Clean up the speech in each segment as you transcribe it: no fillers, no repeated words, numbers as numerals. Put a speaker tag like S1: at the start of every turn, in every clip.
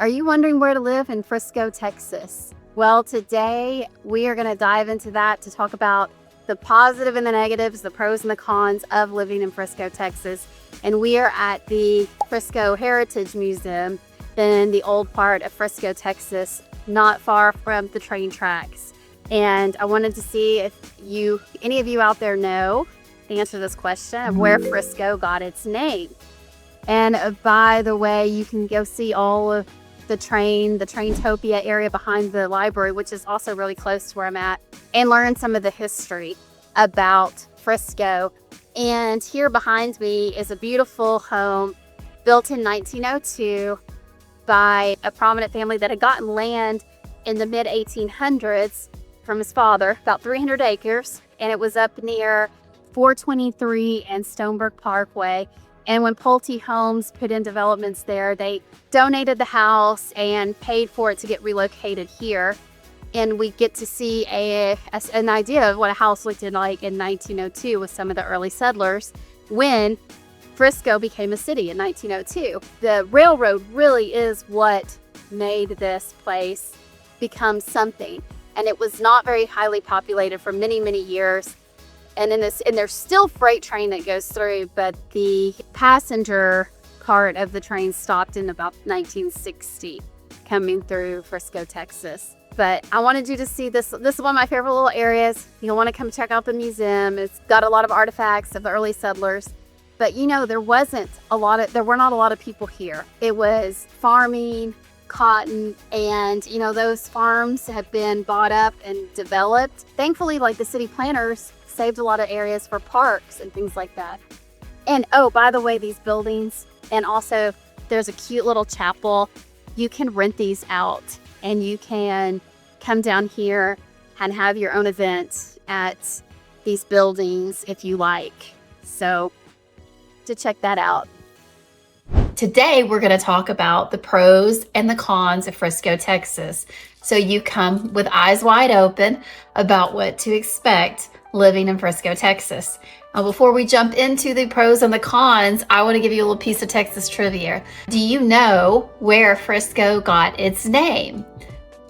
S1: Are you wondering where to live in Frisco, Texas? Well, today we are going to dive into that to talk about the positive and the negatives, the pros and the cons of living in Frisco, Texas. And we are at the Frisco Heritage Museum in the old part of Frisco, Texas, not far from the train tracks. And I wanted to see if any of you out there know the answer to this question of where Frisco got its name. And by the way, you can go see all of the Traintopia area behind the library, which is also really close to where I'm at, and learn some of the history about Frisco. And here behind me is a beautiful home built in 1902 by a prominent family that had gotten land in the mid 1800s from his father, about 300 acres, and it was up near 423 and Stoneburg Parkway. And when Pulte Homes put in developments there, they donated the house and paid for it to get relocated here. And we get to see an idea of what a house looked like in 1902 with some of the early settlers when Frisco became a city in 1902. The railroad really is what made this place become something. And it was not very highly populated for many, many years. And there's still freight train that goes through, but the passenger part of the train stopped in about 1960 coming through Frisco, Texas. But I wanted you to see this. This is one of my favorite little areas. You'll want to come check out the museum. It's got a lot of artifacts of the early settlers. But there were not a lot of people here. It was farming, cotton, and those farms have been bought up and developed. Thankfully, like the city planners saved a lot of areas for parks and things like that. And oh, by the way, these buildings, and also there's a cute little chapel. You can rent these out and you can come down here and have your own event at these buildings if you like. So to check that out.
S2: Today, we're going to talk about the pros and the cons of Frisco, Texas. So you come with eyes wide open about what to expect living in Frisco, Texas. Now, before we jump into the pros and the cons, I want to give you a little piece of Texas trivia. Do you know where Frisco got its name?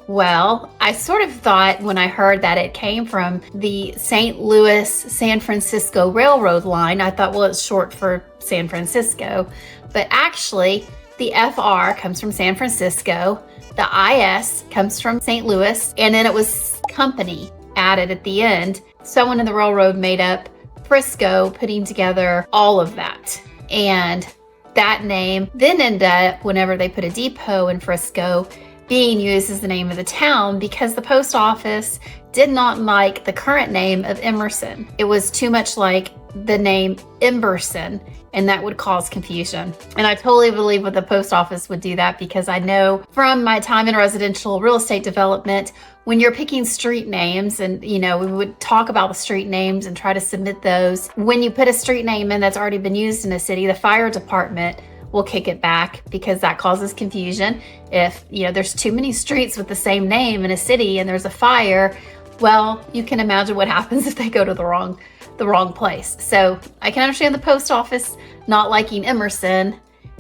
S2: Well, I sort of thought when I heard that it came from the St. Louis-San Francisco Railroad line, I thought, well, it's short for San Francisco. But actually, the FR comes from San Francisco, the IS comes from St. Louis, and then it was company added at the end. Someone in the railroad made up Frisco, putting together all of that. And that name then ended up, whenever they put a depot in Frisco, being used as the name of the town because the post office did not like the current name of Emerson. It was too much like the name Emberson, and that would cause confusion. And I totally believe what the post office would do that because I know from my time in residential real estate development, when you're picking street names and, we would talk about the street names and try to submit those. When you put a street name in that's already been used in a city, the fire department will kick it back because that causes confusion. If, there's too many streets with the same name in a city and there's a fire, well, you can imagine what happens if they go to the wrong place. So I can understand the post office not liking Emerson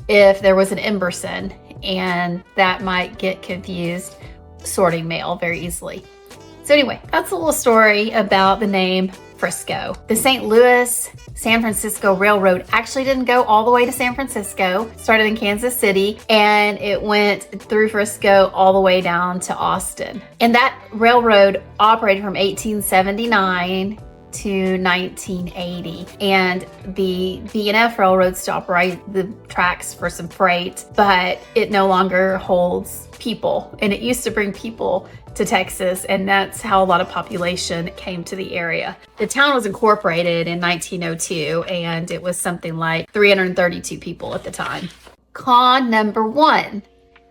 S2: if there was an Emberson, and that might get confused sorting mail very easily. So anyway, that's a little story about the name Frisco. The St. Louis-San Francisco Railroad actually didn't go all the way to San Francisco. It started in Kansas City and it went through Frisco all the way down to Austin. And that railroad operated from 1879 to 1980. And the B&F Railroad still operates the tracks for some freight, but it no longer holds people. And it used to bring people to Texas, and that's how a lot of population came to the area. The town was incorporated in 1902, and it was something like 332 people at the time. Con number one.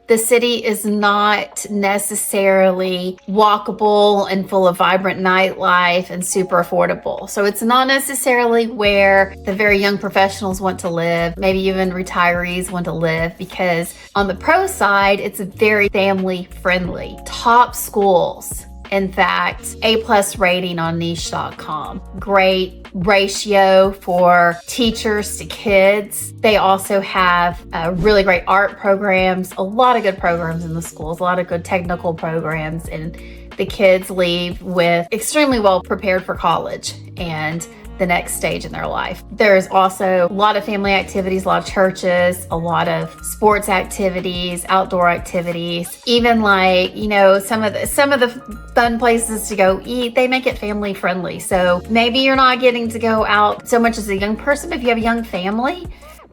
S2: The city is not necessarily walkable and full of vibrant nightlife and super affordable. So it's not necessarily where the very young professionals want to live, maybe even retirees want to live, because on the pro side, it's very family friendly. Top schools In fact, A+ rating on niche.com. Great ratio for teachers to kids. They also have really great art programs, a lot of good programs in the schools, a lot of good technical programs, and the kids leave with extremely well prepared for college and the next stage in their life. There's also a lot of family activities, a lot of churches, a lot of sports activities, outdoor activities, even like, you know, some of the fun places to go eat, they make it family friendly. So maybe you're not getting to go out so much as a young person, but if you have a young family,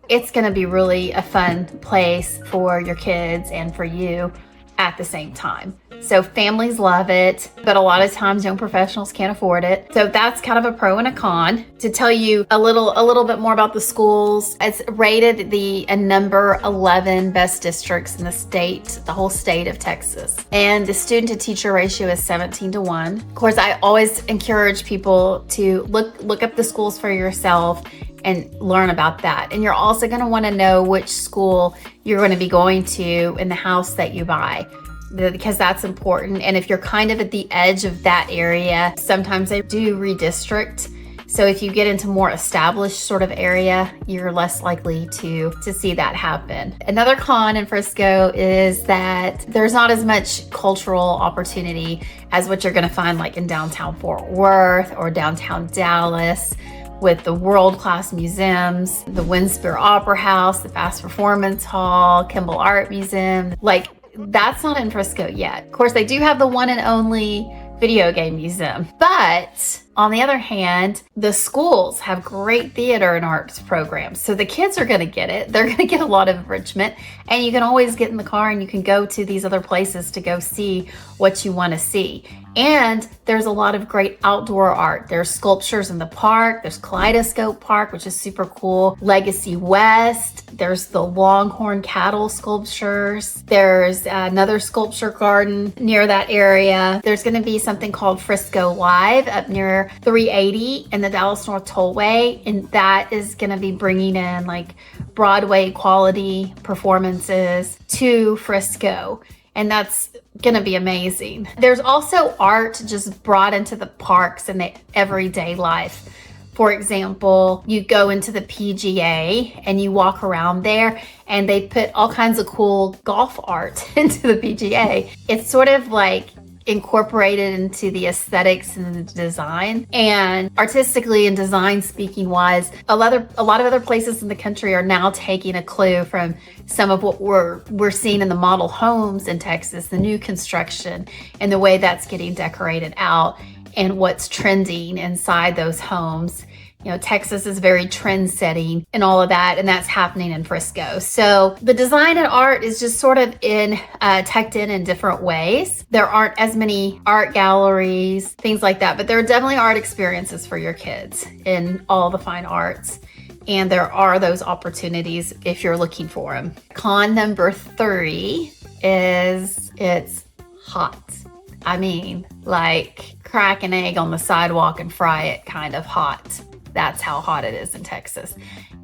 S2: it's gonna be really a fun place for your kids and for you at the same time. So families love it, but a lot of times young professionals can't afford it. So that's kind of a pro and a con. To tell you a little bit more about the schools, it's rated the number 11 best districts in the state, the whole state of Texas. And the student to teacher ratio is 17-1. Of course, I always encourage people to look up the schools for yourself and learn about that. And you're also going to want to know which school you're going to be going to in the house that you buy, because that's important. And if you're kind of at the edge of that area, sometimes they do redistrict. So if you get into more established sort of area, you're less likely to see that happen. Another con in Frisco is that there's not as much cultural opportunity as what you're going to find like in downtown Fort Worth or downtown Dallas, with the world-class museums, the Winspear Opera House, the Fast Performance Hall, Kimball Art Museum. Like, that's not in Frisco yet. Of course, they do have the one and only video game museum. But on the other hand, the schools have great theater and arts programs. So the kids are going to get it. They're going to get a lot of enrichment. And you can always get in the car and you can go to these other places to go see what you want to see. And there's a lot of great outdoor art. There's sculptures in the park. There's Kaleidoscope Park, which is super cool. Legacy West. There's the Longhorn cattle sculptures. There's another sculpture garden near that area. There's going to be something called Frisco Live up near 380 and the Dallas North Tollway. And that is going to be bringing in like Broadway quality performances to Frisco. And that's gonna be amazing. There's also art just brought into the parks and the everyday life. For example, you go into the PGA and you walk around there and they put all kinds of cool golf art into the PGA. It's sort of like incorporated into the aesthetics and the design, and artistically and design speaking wise, a lot of other places in the country are now taking a clue from some of what we're seeing in the model homes in Texas, the new construction and the way that's getting decorated out and what's trending inside those homes. You know, Texas is very trend setting and all of that, and that's happening in Frisco. So the design and art is just sort of tucked in different ways. There aren't as many art galleries, things like that, but there are definitely art experiences for your kids in all the fine arts. And there are those opportunities if you're looking for them. Con number 3 is it's hot. I mean, like crack an egg on the sidewalk and fry it kind of hot. That's how hot it is in Texas.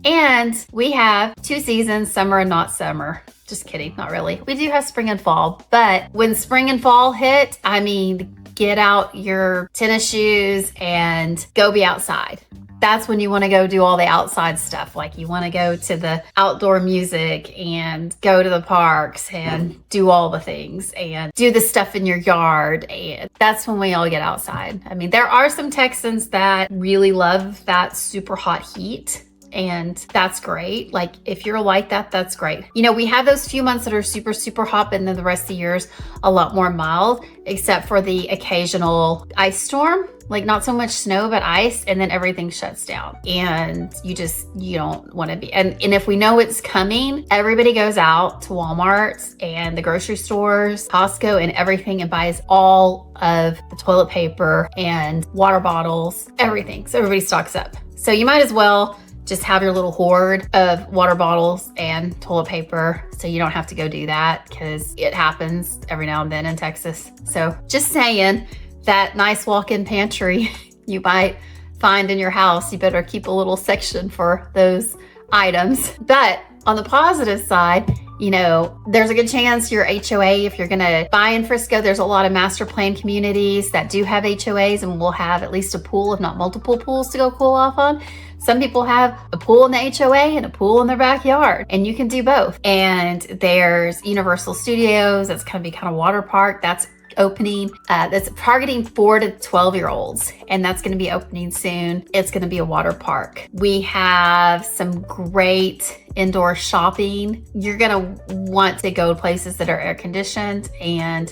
S2: And we have 2 seasons, summer and not summer. Just kidding, not really. We do have spring and fall, but when spring and fall hit, I mean, get out your tennis shoes and go be outside. That's when you want to go do all the outside stuff. Like you want to go to the outdoor music and go to the parks and do all the things and do the stuff in your yard. And that's when we all get outside. I mean, there are some Texans that really love that super hot heat. And that's great. Like if you're like that, that's great. You know, we have those few months that are super, super hot, and then the rest of the year's a lot more mild, except for the occasional ice storm, like not so much snow, but ice, and then everything shuts down. And you don't want to be, and if we know it's coming, everybody goes out to Walmart and the grocery stores, Costco and everything, and buys all of the toilet paper and water bottles, everything. So everybody stocks up. So you might as well just have your little hoard of water bottles and toilet paper so you don't have to go do that, because it happens every now and then in Texas. So just saying, that nice walk-in pantry you might find in your house, you better keep a little section for those items. But On the positive side, you know, there's a good chance your HOA, if you're gonna buy in Frisco, there's a lot of master plan communities that do have HOAs and will have at least a pool, if not multiple pools to go cool off on. Some people have a pool in the HOA and a pool in their backyard, and you can do both. And there's Universal Studios, that's gonna be kind of water park. That's opening, that's targeting 4 to 12-year-olds, and that's going to be opening soon. It's going to be a water park. We have some great indoor shopping. You're going to want to go to places that are air conditioned, and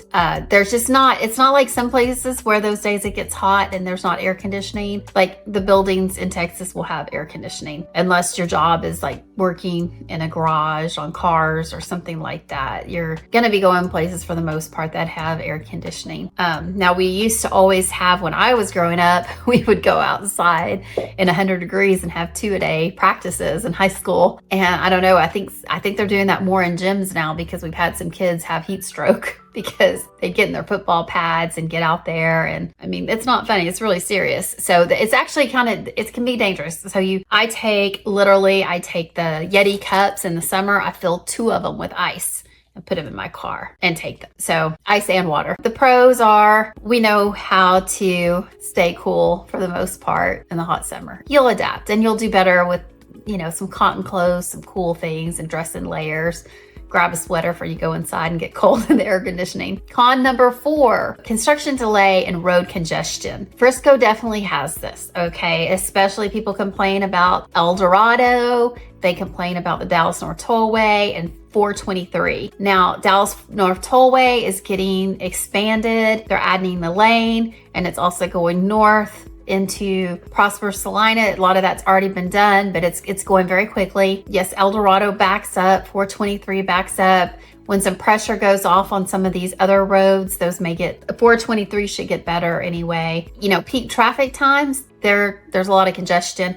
S2: there's just not, it's not like some places where those days it gets hot and there's not air conditioning. Like the buildings in Texas will have air conditioning, unless your job is like working in a garage on cars or something like that. You're going to be going places for the most part that have air conditioning. Now we used to always have, when I was growing up, we would go outside in 100 degrees and have 2-a-day practices in high school. And I don't know, I think they're doing that more in gyms now, because we've had some kids have heat stroke because they get in their football pads and get out there. And I mean, it's not funny, it's really serious. So it's actually it can be dangerous. So I take the Yeti cups in the summer, I fill 2 of them with ice and put them in my car and take them. So ice and water. The pros are, we know how to stay cool for the most part in the hot summer. You'll adapt and you'll do better with, you know, some cotton clothes, some cool things, and dress in layers. Grab a sweater before you go inside and get cold in the air conditioning. Con number 4, construction delay and road congestion. Frisco definitely has this, okay? Especially people complain about El Dorado. They complain about the Dallas North Tollway and 423. Now, Dallas North Tollway is getting expanded. They're adding the lane, and it's also going north into Prosper Salina. A lot of that's already been done, but it's going very quickly. Yes, El Dorado backs up, 423 backs up. When some pressure goes off on some of these other roads, 423 should get better anyway. You know, peak traffic times, there's a lot of congestion.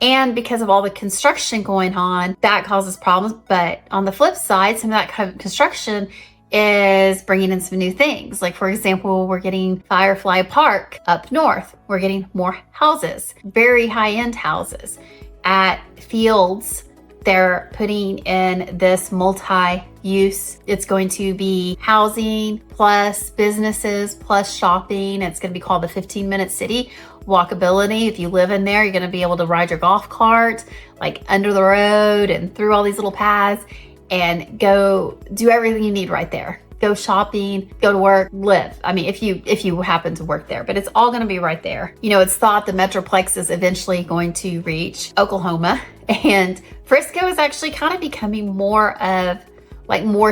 S2: And because of all the construction going on, that causes problems. But on the flip side, some of that kind of construction is bringing in some new things. Like, for example, we're getting Firefly Park up north. We're getting more houses, very high-end houses. At Fields, they're putting in this multi-use. It's going to be housing plus businesses plus shopping. It's going to be called the 15-minute city. Walkability. If you live in there, you're going to be able to ride your golf cart like under the road and through all these little paths and go do everything you need right there. Go shopping, go to work, live. I mean, if you happen to work there, but it's all going to be right there. You know, it's thought the Metroplex is eventually going to reach Oklahoma, and Frisco is actually kind of becoming more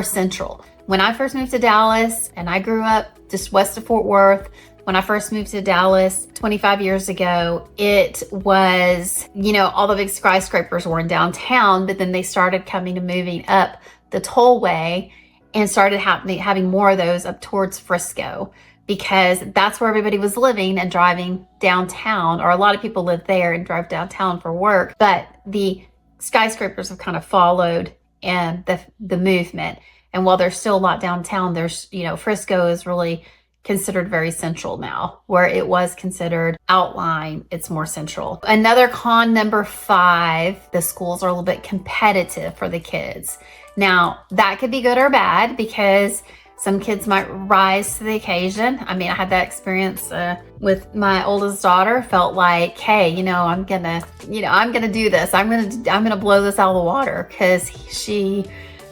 S2: central. When I first moved to Dallas, and I grew up just west of Fort Worth, when I first moved to Dallas 25 years ago, it was, you know, all the big skyscrapers were in downtown, but then they started coming and moving up the tollway and started having more of those up towards Frisco, because that's where everybody was living and driving downtown, or a lot of people live there and drive downtown for work. But the skyscrapers have kind of followed and the movement. And while there's still a lot downtown, there's, you know, Frisco is really considered very central now, where it was considered outlying, it's more central. Another con number 5, the schools are a little bit competitive for the kids. Now, that could be good or bad, because some kids might rise to the occasion. I mean, I had that experience with my oldest daughter. Felt like, hey, you know, I'm gonna do this. I'm gonna blow this out of the water, because she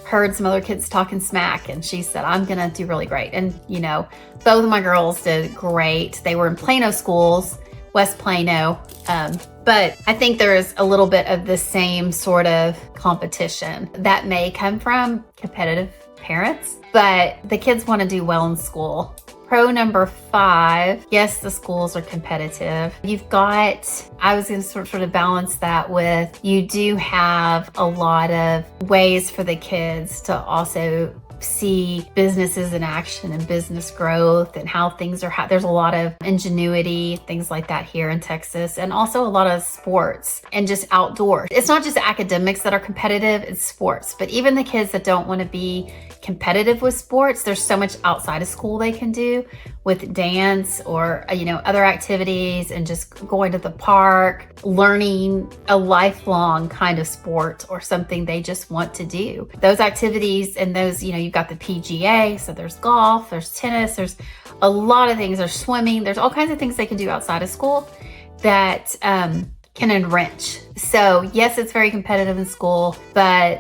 S2: heard some other kids talking smack, and she said, I'm gonna do really great. And you know, both of my girls did great. They were in Plano schools, West Plano. But I think there's a little bit of the same sort of competition that may come from competitive parents, but the kids want to do well in school. Pro number 5, yes, the schools are competitive. I was going to sort of balance that with, you do have a lot of ways for the kids to also see businesses in action and business growth and how things are, there's a lot of ingenuity, things like that here in Texas, and also a lot of sports and just outdoors. It's not just academics that are competitive, it's sports. But even the kids that don't want to be competitive with sports, there's so much outside of school they can do with dance or, other activities, and just going to the park, learning a lifelong kind of sport or something they just want to do. Those activities and those, you've got the PGA, so there's golf, there's tennis, there's a lot of things, there's swimming, there's all kinds of things they can do outside of school that can enrich. So yes, it's very competitive in school, but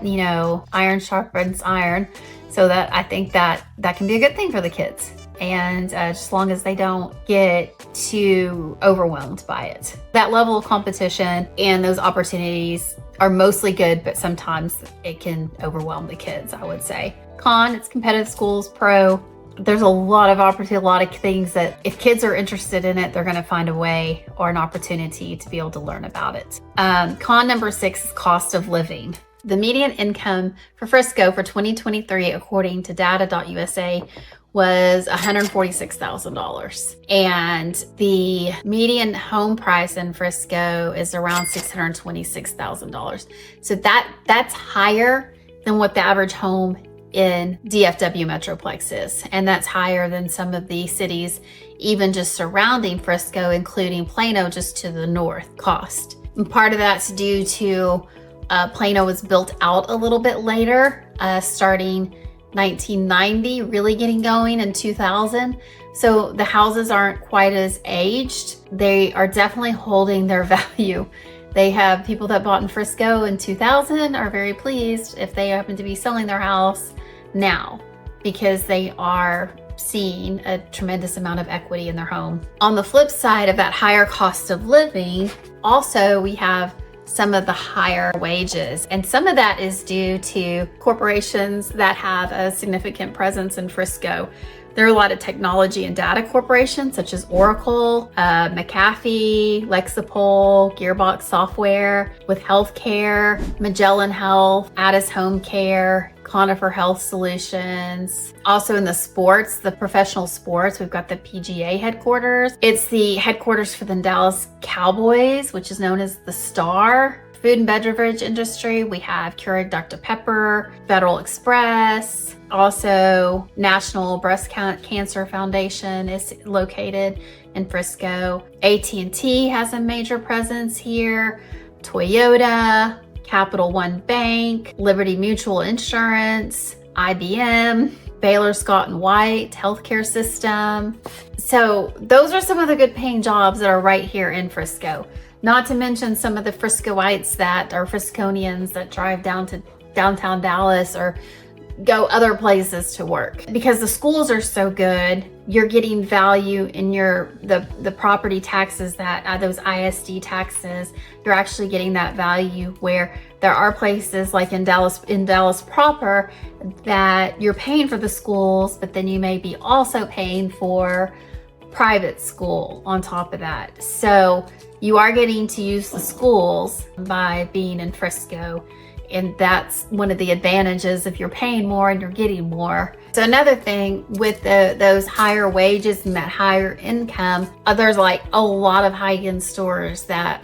S2: iron sharpens iron. So that I think that can be a good thing for the kids. And just as long as they don't get too overwhelmed by it. That level of competition and those opportunities are mostly good, but sometimes it can overwhelm the kids, I would say. Con, it's competitive schools. Pro, there's a lot of opportunity, a lot of things that if kids are interested in it, they're going to find a way or an opportunity to be able to learn about it. Con number 6 is cost of living. The median income for Frisco for 2023, according to data.usa, was $146,000. And the median home price in Frisco is around $626,000. So that's higher than what the average home in DFW Metroplex is. And that's higher than some of the cities, even just surrounding Frisco, including Plano, just to the north cost. And part of that's due to Plano was built out a little bit later, starting 1990, really getting going in 2000. So the houses aren't quite as aged. They are definitely holding their value. They have people that bought in Frisco in 2000 are very pleased if they happen to be selling their house now, because they are seeing a tremendous amount of equity in their home. On the flip side of that higher cost of living, also we have some of the higher wages. And some of that is due to corporations that have a significant presence in Frisco. There are a lot of technology and data corporations such as Oracle, McAfee, Lexipol, Gearbox Software, with healthcare, Magellan Health, Addis Home Care, Conifer Health Solutions. Also in the sports, the professional sports, we've got the PGA headquarters. It's the headquarters for the Dallas Cowboys, which is known as the Star. Food and beverage industry, we have Keurig Dr. Pepper, Federal Express. Also, National Breast Cancer Foundation is located in Frisco. AT&T has a major presence here. Toyota, Capital One Bank, Liberty Mutual Insurance, IBM, Baylor Scott and White healthcare system. So those are some of the good paying jobs that are right here in Frisco. Not to mention some of the Friscoites that are Frisconians that drive down to downtown Dallas or go other places to work. Because the schools are so good, you're getting value in the property taxes, that those ISD taxes. You're actually getting that value, where there are places like in Dallas proper that you're paying for the schools, but then you may be also paying for private school on top of that. So you are getting to use the schools by being in Frisco. And that's one of the advantages if you're paying more and you're getting more. So another thing with those higher wages and that higher income, there's like a lot of high-end stores that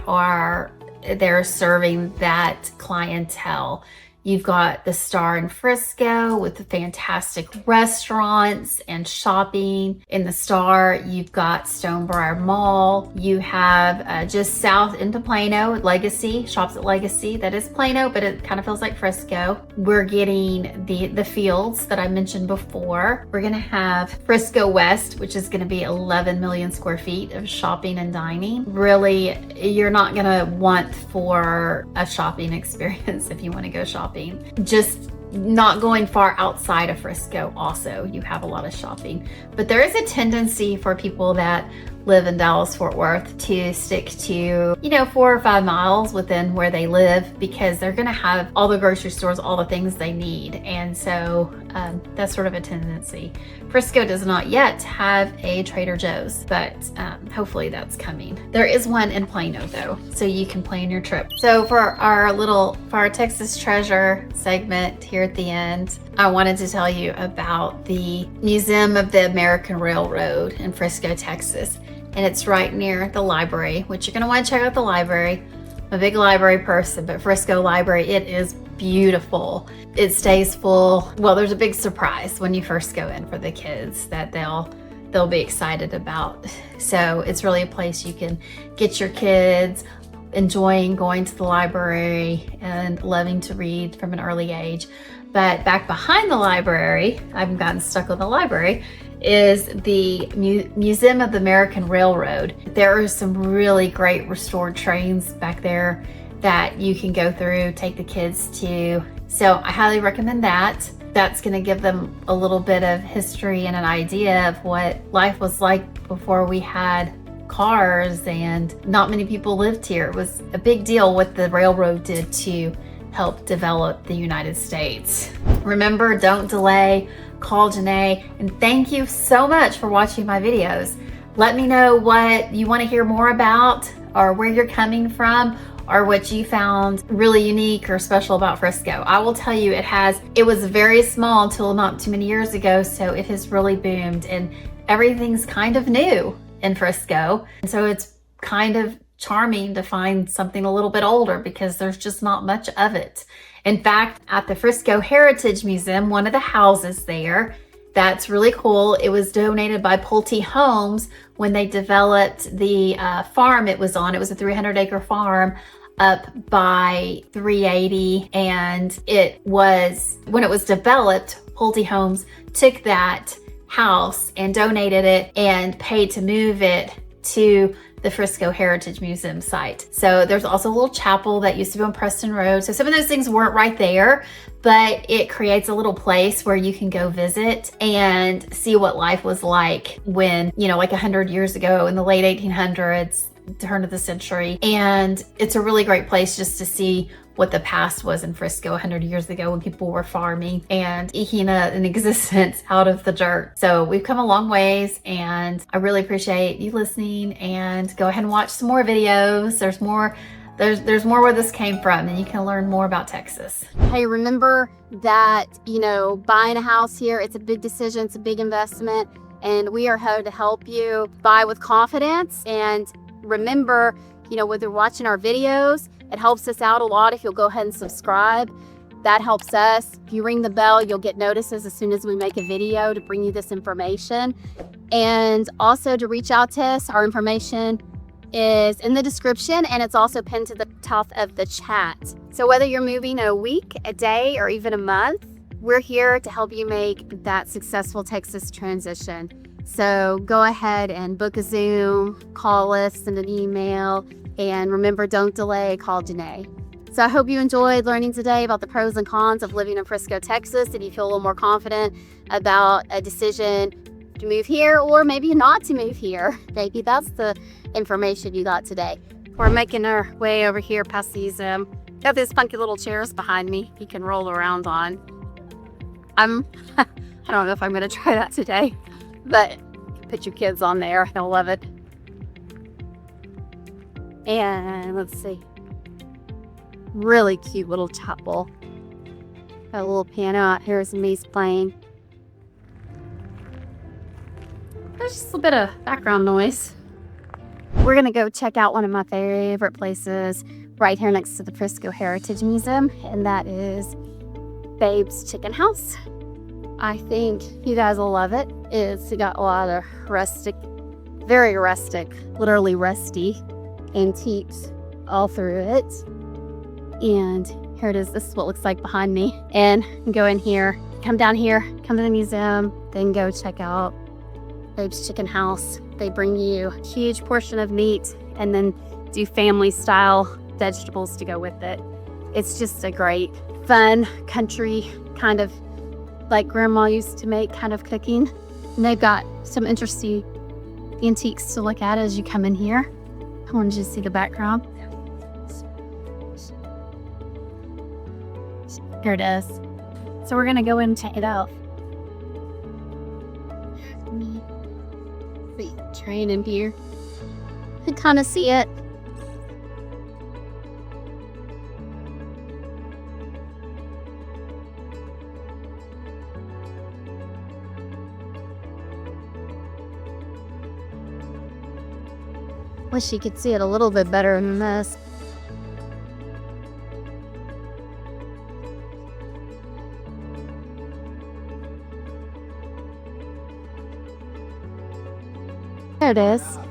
S2: they're serving that clientele. You've got the Star in Frisco with the fantastic restaurants and shopping in the Star. You've got Stonebriar Mall. You have just south into Plano, Legacy, shops at Legacy. That is Plano, but it kind of feels like Frisco. We're getting the fields that I mentioned before. We're gonna have Frisco West, which is gonna be 11 million square feet of shopping and dining. Really, you're not gonna want for a shopping experience if you wanna go shopping. Just not going far outside of Frisco. Also, you have a lot of shopping, but there is a tendency for people that live in Dallas Fort Worth to stick to 4 or 5 miles within where they live, because they're going to have all the grocery stores, all the things they need. And so that's sort of a tendency. Frisco does not yet have a Trader Joe's, but hopefully that's coming. There is one in Plano though, so you can plan your trip. So for our Texas treasure segment here at the end, I wanted to tell you about the Museum of the American Railroad in Frisco, Texas. And it's right near the library, which you're gonna want to check out the library. I'm a big library person, but Frisco Library, it is beautiful. It stays full. Well, there's a big surprise when you first go in for the kids that they'll be excited about. So it's really a place you can get your kids enjoying going to the library and loving to read from an early age. But back behind the library, I haven't gotten stuck on the library, is the Museum of the American Railroad. There are some really great restored trains back there that you can go through, take the kids to. So I highly recommend that. That's gonna give them a little bit of history and an idea of what life was like before we had cars and not many people lived here. It was a big deal what the railroad did to help develop the United States. Remember, don't delay, call Janee, and thank you so much for watching my videos. Let me know what you want to hear more about, or where you're coming from, or what you found really unique or special about Frisco. I will tell you, it was very small until not too many years ago, so it has really boomed and everything's kind of new in Frisco. And so it's kind of charming to find something a little bit older because there's just not much of it. In fact, at the Frisco Heritage Museum, one of the houses there, that's really cool. It was donated by Pulte Homes when they developed the farm it was on. It was a 300-acre farm up by 380. And when it was developed, Pulte Homes took that house and donated it and paid to move it to the Frisco Heritage Museum site. So there's also a little chapel that used to be on Preston Road. So some of those things weren't right there, but it creates a little place where you can go visit and see what life was like when, like 100 years ago in the late 1800s, turn of the century. And it's a really great place just to see what the past was in Frisco 100 years ago when people were farming and eking an existence out of the dirt. So we've come a long ways, and I really appreciate you listening, and go ahead and watch some more videos. There's more where this came from, and you can learn more about Texas.
S1: Hey, remember that, buying a house here, it's a big decision, it's a big investment, and we are here to help you buy with confidence. And remember, whether you're watching our videos, it helps us out a lot if you'll go ahead and subscribe. That helps us. If you ring the bell, you'll get notices as soon as we make a video to bring you this information. And also to reach out to us, our information is in the description, and it's also pinned to the top of the chat. So whether you're moving a week, a day, or even a month, we're here to help you make that successful Texas transition. So go ahead and book a Zoom, call us, send an email, and remember, don't delay, call Janee. So I hope you enjoyed learning today about the pros and cons of living in Frisco, Texas, and you feel a little more confident about a decision to move here, or maybe not to move here. Maybe that's the information you got today. We're making our way over here past these, got these funky little chairs behind me you can roll around on. I don't know if I'm gonna try that today, but put your kids on there, they'll love it. And let's see, really cute little chapel. Got a little piano out here, some Mies playing. There's just a bit of background noise. We're gonna go check out one of my favorite places right here next to the Frisco Heritage Museum, and that is Babe's Chicken House. I think you guys will love it. It's got a lot of rustic, very rustic, literally rusty antiques all through it. And here it is. This is what it looks like behind me. And go in here, come down here, come to the museum, then go check out Babe's Chicken House. They bring you a huge portion of meat and then do family style vegetables to go with it. It's just a great, fun, country kind of like grandma used to make kind of cooking. And they've got some interesting antiques to look at as you come in here. I wanted you to see the background. Here it is. So we're gonna go in and check it out. See, train in here. You can kind of see it. Wish you could see it a little bit better than this. There it is.